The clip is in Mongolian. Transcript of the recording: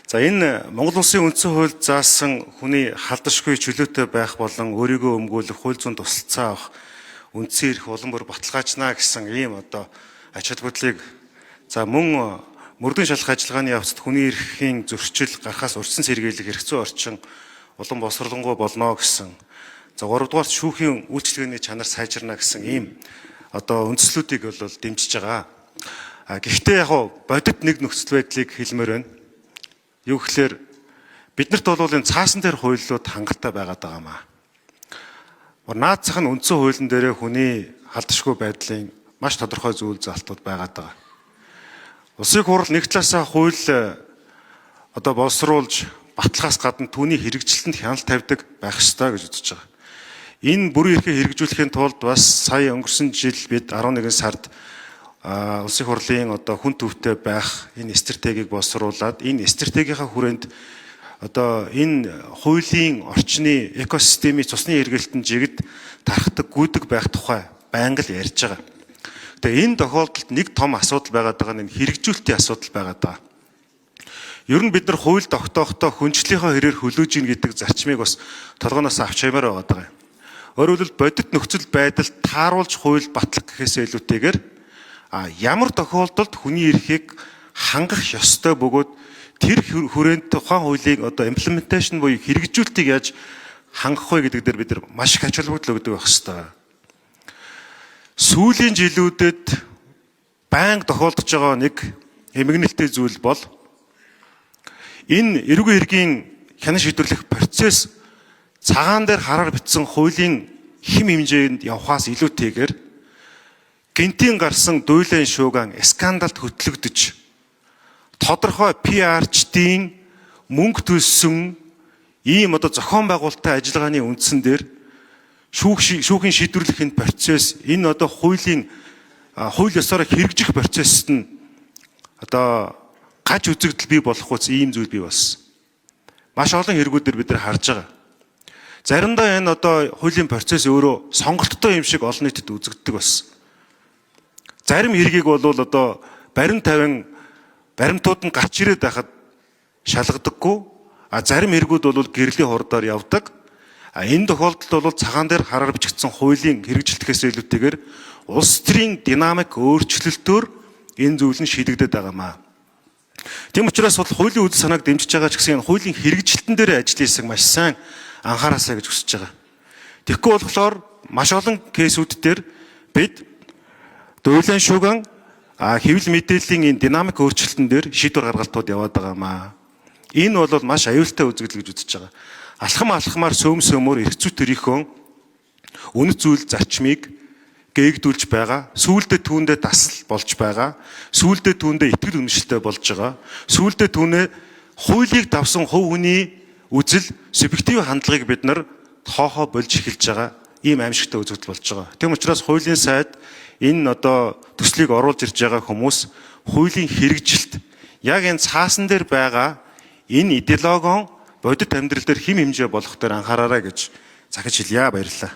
За энэ Монгол Улсын үндсэн хуульд заасан хүний халдашгүй чөлөөтэй байх болон өөрийгөө өмгөөлөх хууль зүйн тусалцаа авах үндсэн эрх улам бүр баталгаажна гэсэн ийм ач холбогдлыг мөн мөрдөн шалах ажиллагааны явцад хүний эрхийн зөрчил гарахаас урьдчилан сэргийлэх эрх зүйн орчин улам босрлонгуй болно гэсэн. 3 дугаарт шүүхийн үйлчилгээний чанар сайжирна гэсэн ийм үндслүүдийг бол дэмжиж байгаа. Гэхдээ бодит нэг нөхцөл байдлыг хэлмээр байна. Юу гэхээр биднэрт бол энэ цаасан дээр хуулиуд хангалттай байгаад байгаамаа. Наад зах нь үндсэн хуулийн дээрээ хүний халдашгүй байдлын маш тодорхой зүйл залтууд байгаад байгаа. Улсын хурал нэг талаасаа хууль боловсруулж баталгаас гадна түүний хэрэгжилтэнд хяналт тавьдаг байх ёстой гэж үзэж байгаа. Энэ бүрэн эрхийг хэрэгжүүлэхийн тулд бас сая өнгөрсөн жил бид 11 сард Улсын хурлын хүн төвтэй байх энэ стратегийг боловсруулад энэ стратегийнхаа хүрээнд энэ хуулийн орчны экосистемийн цусны эргэлтэн жигд тархдаг гүйдэг байх тухай байнга л ярьж байгаа. Тэгээ энэ тохиолдолд нэг том асуудал байгаад байгаа нь хэрэгжүүлэлтийн асуудал байгаад байгаа. Ер нь бид нар хууль тогтоохдоо хүнчлэлийнхаа хэрээр хөлөөж ийн гэдэг зарчмыг бас толгоноос авч хаймаар байгаа юм. Өөрөөр хэлбэл бодит нөхцөл байдалд тааруулж хууль батлах гэхээсээ илүүтэйгээр ямар тохиолдолд хүний эрхийг хангах ёстой бөгөөд тэр хүрээнд тухайн хуулийг имплементашн буюу хэрэгжүүлэлтийг яаж хангах вэ гэдэг дээр бид нар маш их ач холбогдол өгдөг байх ёстой. Сүүлийн жилүүдэд байнга тохиолдож байгаа нэг эмгэнэлтэй зүйл бол энэ эрүүгийн хэргийн хянан шийдвэрлэх процесс цагаан дээр хараар бичсэн хуулийн хэм хэмжээнд явхаас илүүтэйгээр гинтийн гарсан дуйлан шууган скандалд хөтлөгдөж тодорхой PR-чдын мөнгө төлсөн ийм зохион байгуулалтын ажиллагааны үндсэн дээр шүүхийн шийдвэрлэхийн процесс энэ хууль ёсоор хэрэгжих процессд нь гаж үзэгдэл бий болох үс ийм зүйл бий болсон. Маш олон хэрэгүүдээр бид нар харж байгаа. Заримдаа энэ хуулийн процесс өөрөө сонголттой юм шиг олон нийтэд үзэгддэг болсон. Зарим хэргийг бол баримт тавин баримтууд нь гарч ирээд байхад шалгадаггүй. Зарим хэрэгүүд бол гэрлийн хурдаар явдаг. Энэ тохиолдолд бол цагаан дээр хараар бичигдсэн хуулийн хэрэгжилтэхээс илүүтэйгээр улс төрийн динамик өөрчлөлтөөр энэ зүйл нь шийдэгдээд байгаамаа. Тийм учраас бол хуулийн үйл санааг дэмжиж байгаа ч гэсэн энэ хуулийн хэрэгжилтэн дээр ажил хийсэг маш сайн анхаараасаа гэж хүсэж байгаа. Тэгэхгүй болохоор маш олон кейсүүд дээр бид дуйлан шууган хэвлэл мэдээллийн энэ динамик өөрчлөлтөн дээр шийдвэр гаргалтууд яваад байгаамаа. Энэ бол маш аюултай үзэгдэл гэж үзэж байгаа. Алхамаар сөмөөр эрх зүй төрийнхөө үнэт зүйл зарчмыг гээгдүүлж байгаа. Сүүлдээ түүндээ дасал болж байгаа. Сүүлдээ түүндээ итгэл үнэмшилтэй болж байгаа. Сүүлдээ түүнээ хуулийг давсан хувь хүний үзэл субъектив хандлагыг бид нар тоохоо болж эхэлж байгаа. Ийм аимшигтай үзэгдэл болж байгаа. Тийм учраас хуулийн сайд энэ төслийг оруулж ирж байгаа хүмүүс хуулийн хэрэгжилт яг энэ цаасан дээр байгаа энэ идеологион бодит амьдрал дээр хэм хэмжээ болох дээр анхаараарай гэж захиж хэлье. Баярлалаа.